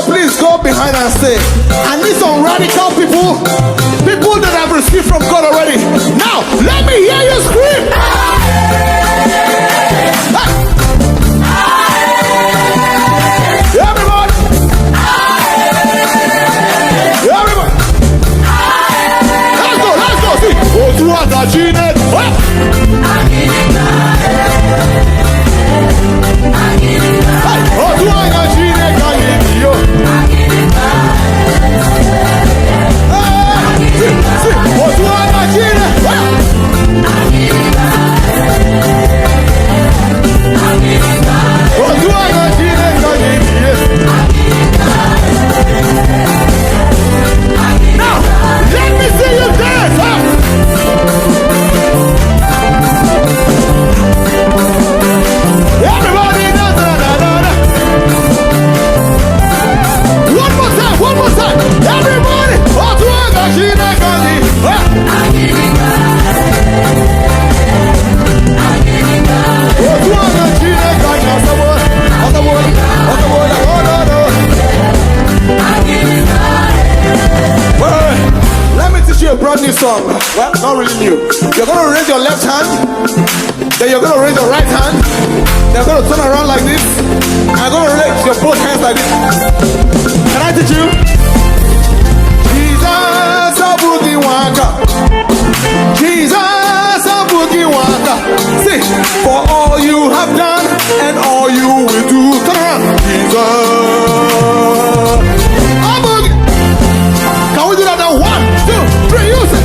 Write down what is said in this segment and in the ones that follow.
please go behind and say, I need some radical people. People that have received from God already. Now, let me hear you scream. Everybody. Everybody. Let's go. See. Oh, to us, now, let me see you dance. Everybody, One more time. Everybody, let me teach you a brand new song. Well, not really new. You're going to raise your left hand, then you're going to raise your right hand, then you're going to turn around like this, and you're going to raise your both hands like this. Can I teach you? Jesus, a boogie waka. Jesus, a boogie waka. See, for all you have done and all you will do. Turn around. Jesus, a boogie. Can we do that now? 1, 2, 3, use it.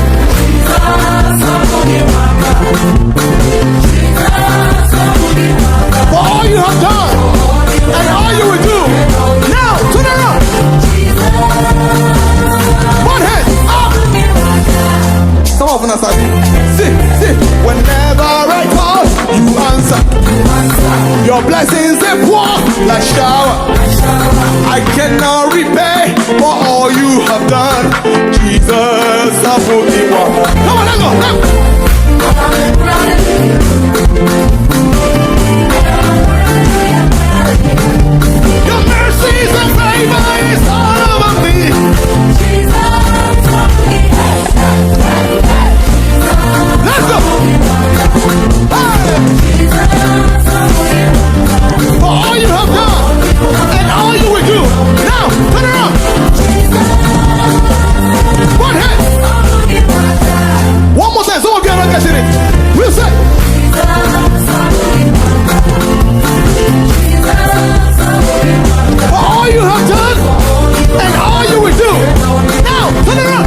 Jesus, a boogie waka. Jesus, a boogie waka. For all you have done and all you will do. Now, turn around. One hand up. Some of us are see. Whenever I call, you answer. Your blessings they pour like shower. I cannot repay for all you have done. Jesus, I forgive you. Come on, let's go. Your mercies and favor is all over me. Let's go. For all you have done and all you will do. Now, turn around. One hand. One more time. Some of you are not getting it. We'll say. For all you have done and all you will do. Now, turn around.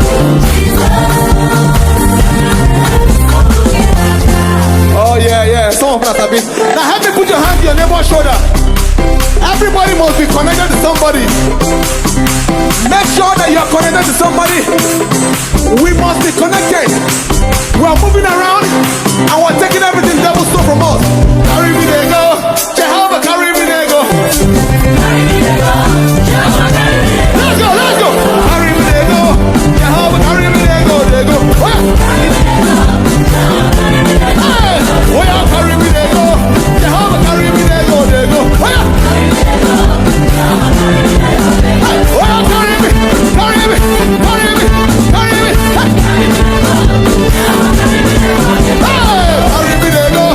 Oh yeah. Some of us have been. Now help me put your hand to your neighbor's shoulder. Everybody must be connected to somebody. Make sure that you are connected to somebody. We must be connected. We are moving around and we're taking everything devil stole from us. Carry me there go. Jehovah, carry me there go. Let's go. Carry me there go. Jehovah, carry me there go. There go. Hey, oh yeah, carry me there go. Jehovah, carry me there go. There go. Oh yeah. Hey, oh yeah, carry me. Hey, carry me there go.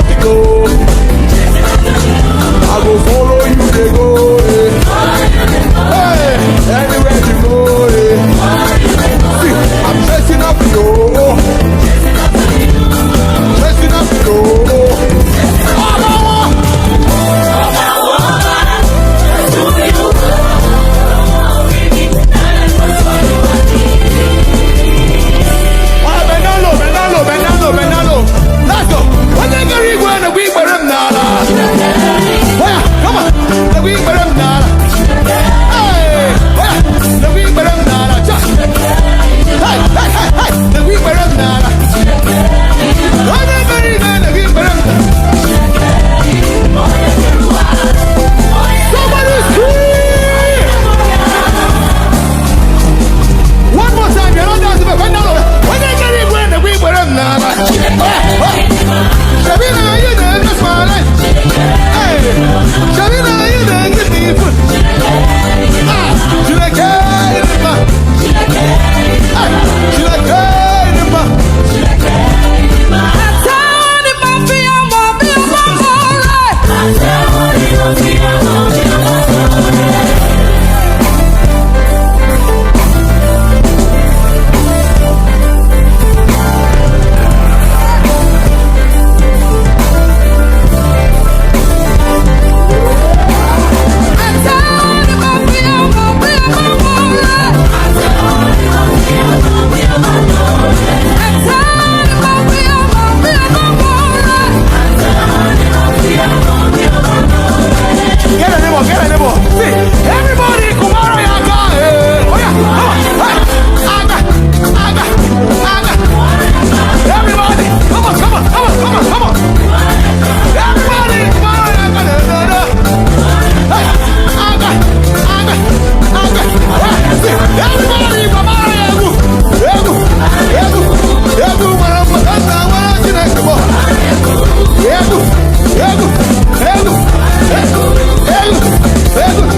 to go. I go follow you, they go. Hey, anywhere you go. See, I'm chasing up you. Chasing up you. Benalo. Let's go. When they get it, when the week for them now. Come on, the week for them now. Hey, the week for them now. Hey, the week for them now. When they get it, the week for them. Somebody scream! One more time, you're not dancing, but when they get it, when the week for them now. Shabina, you there, that's my life. Hey, Shabina, you there, get me food. Should I carry the man? Should I carry the man? Baby,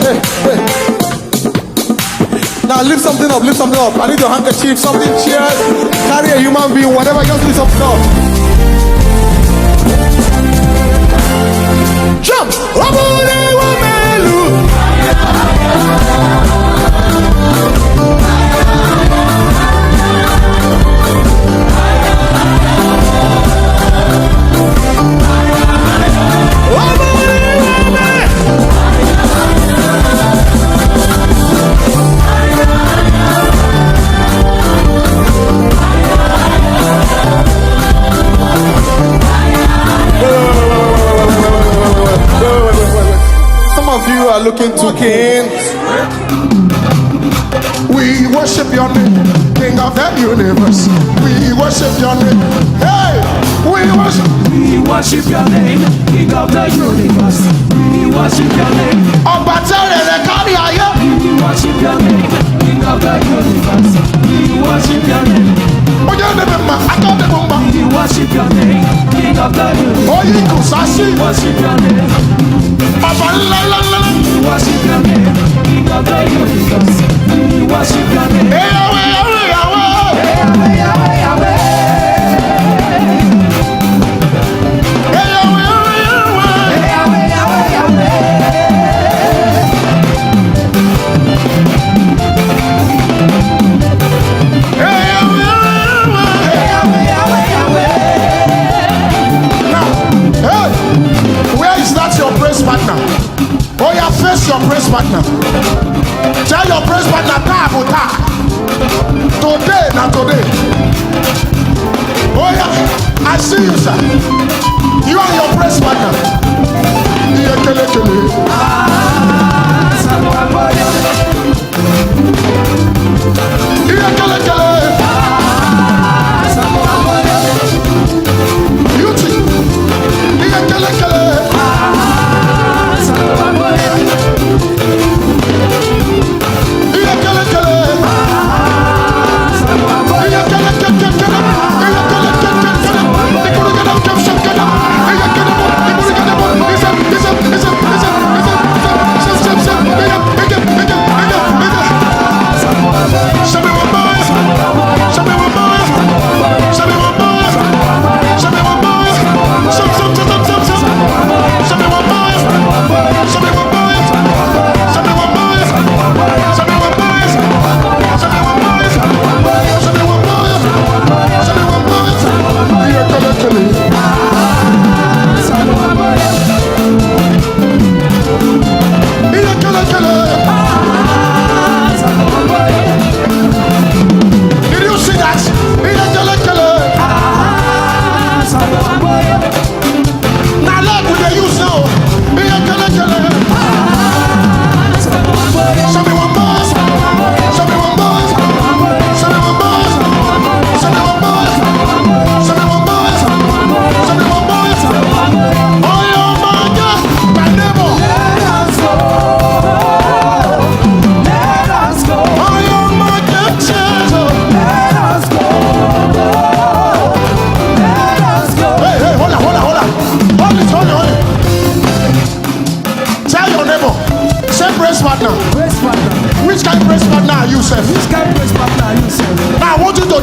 Hey, hey. Now lift something up, lift something up. I need your handkerchief, something, cheers. Carry a human being, whatever, just lift something up. Jump! Some of you are looking to kings. We worship your name, King of the universe. We worship your name. Hey, we worship your name, King of the universe. We worship your name. We worship your name, King of the universe. We worship your name. We worship your name, King of the universe. We worship your name. We worship your name, King of the universe. We worship your name. Yahweh, Yahweh, Yahweh, Yahweh. Partner. Oh, yeah, face your praise partner. Tell your praise partner, today, not today. Oh, yeah, I see you, sir. You are your praise partner.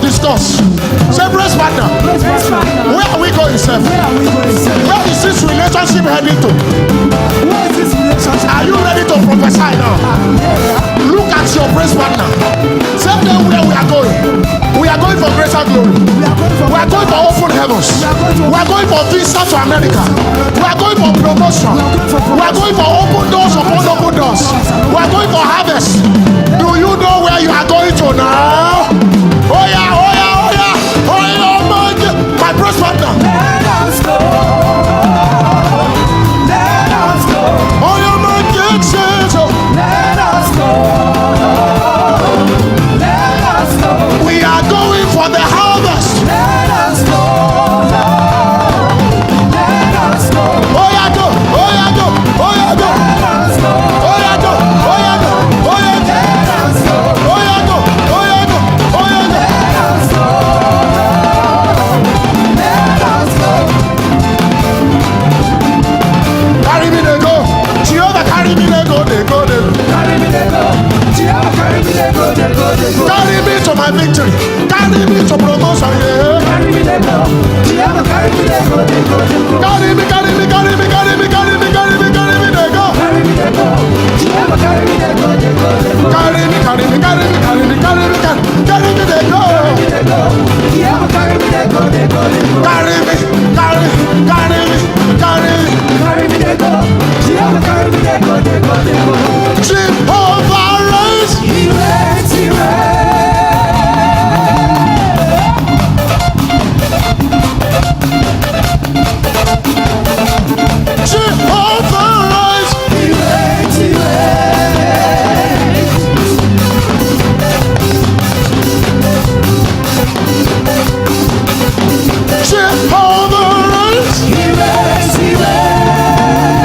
Discuss. Say, praise partner. Where are we going, sir? Where is this relationship heading to? Are you ready to prophesy now? Look at your praise partner. Tell them where we are going. We are going for greater glory. We are going for open heavens. We are going for visa to America. We are going for promotion. We are going for open doors upon open doors. We are going for harvest. Do you know where you are going to now? Oh yeah, oh yeah, oh yeah, oh yeah, my praise partner. Let us go. Let us go. Oh yeah, my good Jesus. Let us go. Let us go. We are going for the harvest. Let us go. Let us go. Oh yeah, go. Oh yeah, go. Oh yeah, go. Let us go. Oh yeah, go. Oh Carry me to my victory. Carry me to promotion. Yeah. Carry me there go. Jehovah carry me there go. Carry me, carry me, carry me, carry me, carry me, carry me, carry me, there go. Carry me there go. Jehovah carry me there go. Carry me, carry me, carry me, carry me, carry me, carry me, there go. Jehovah carry me there go. Carry me, carry, carry me, carry me. Carry me there go. Jehovah carry me there go. Jehovah reigns. He reigns, he reigns. Jehovah reigns. He reigns, he reigns. Jehovah reigns. He reigns, he reigns.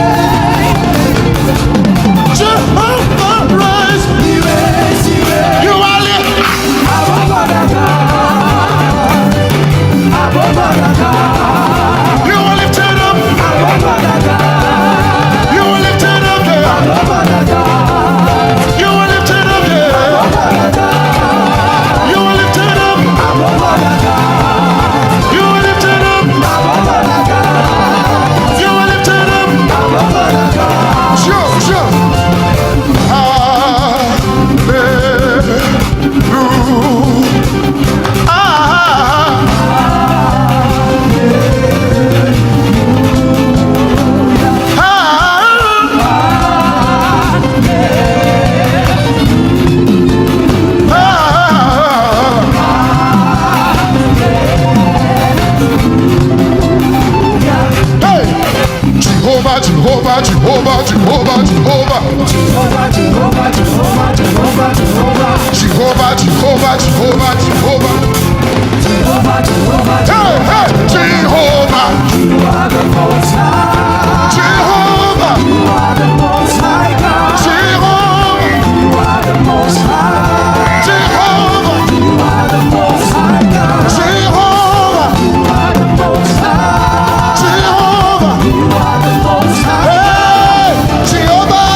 Jehovah reigns. He reigns, he reigns. You are lifted. You are lifted up. You are lifted up. Yeah. You are lifted up. Yeah. You are lifted up. You are lifted up. You are lifted up. Sure, sure. Hallelujah. Jehovah, Jehovah, Jehovah, Jehovah, Jehovah. Jehovah, Jehovah, Jehovah, Jehovah, Jehovah. Jehovah, Jehovah, Jehovah, Jehovah. Jehovah, Jehovah, Hey, hey, Jehovah. you are the most high. Jehovah. You are the most high God. Jehovah. You are the most high. Jehovah. You are the most high God. Jehovah. You are the most high. Jehovah. You are the most high. Hey, Jehovah.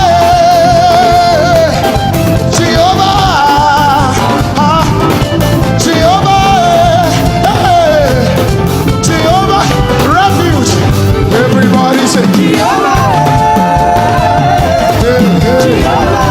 Jehovah. Ah, Jehovah. Hey, Jehovah. Refuge. Everybody say, Jehovah, hey, hey. Jehovah.